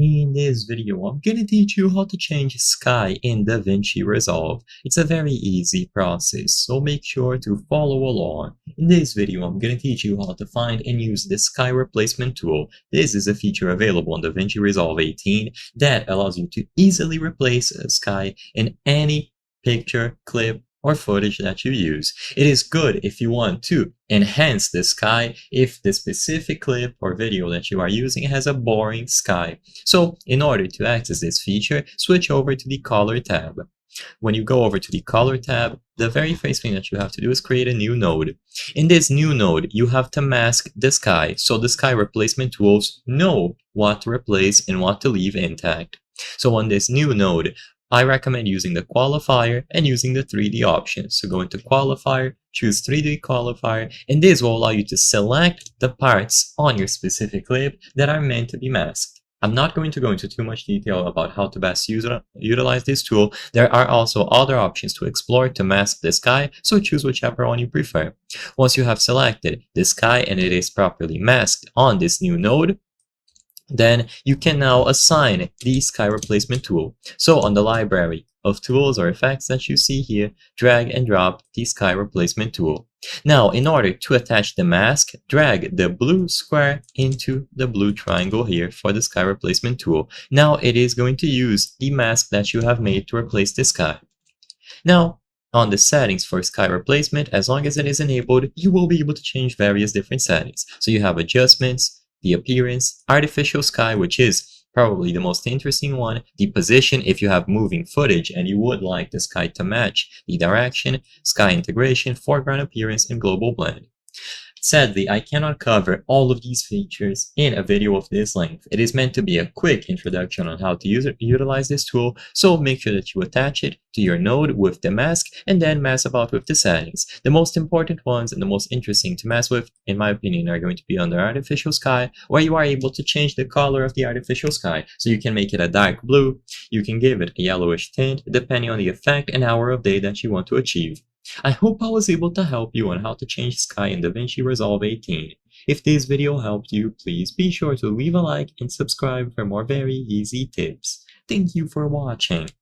In this video, I'm gonna teach you how to change sky in DaVinci Resolve. It's a very easy process, so make sure to follow along. In this video, I'm gonna teach you how to find and use the sky replacement tool. This is a feature available on DaVinci Resolve 18 that allows you to easily replace a sky in any picture, clip, or footage that you use. It is good if you want to enhance the sky if the specific clip or video that you are using has a boring sky. So in order to access this feature, switch over to the Color tab. When you go over to the Color tab, the very first thing that you have to do is create a new node. In this new node, you have to mask the sky, so the sky replacement tools know what to replace and what to leave intact. So on this new node, I recommend using the qualifier and using the 3D option. So go into qualifier, choose 3D qualifier, and this will allow you to select the parts on your specific clip that are meant to be masked. I'm not going to go into too much detail about how to best utilize this tool. There are also other options to explore to mask the sky, so choose whichever one you prefer. Once you have selected the sky and it is properly masked on this new node, then you can now assign the sky replacement tool. So on the library of tools or effects that you see here, drag and drop the sky replacement tool. Now, in order to attach the mask, drag the blue square into the blue triangle here for the sky replacement tool. Now it is going to use the mask that you have made to replace the sky. Now, on the settings for sky replacement, as long as it is enabled, you will be able to change various different settings. So you have adjustments, the appearance, artificial sky, which is probably the most interesting one, the position if you have moving footage and you would like the sky to match the direction, sky integration, foreground appearance, and global blend. Sadly, I cannot cover all of these features in a video of this length. It is meant to be a quick introduction on how to utilize this tool, so make sure that you attach it to your node with the mask and then mess about with the settings. The most important ones and the most interesting to mess with, in my opinion, are going to be under artificial sky, where you are able to change the color of the artificial sky. So you can make it a dark blue, you can give it a yellowish tint, depending on the effect and hour of day that you want to achieve. I hope I was able to help you on how to change sky in DaVinci Resolve 18. If this video helped you, please be sure to leave a like and subscribe for more very easy tips. Thank you for watching.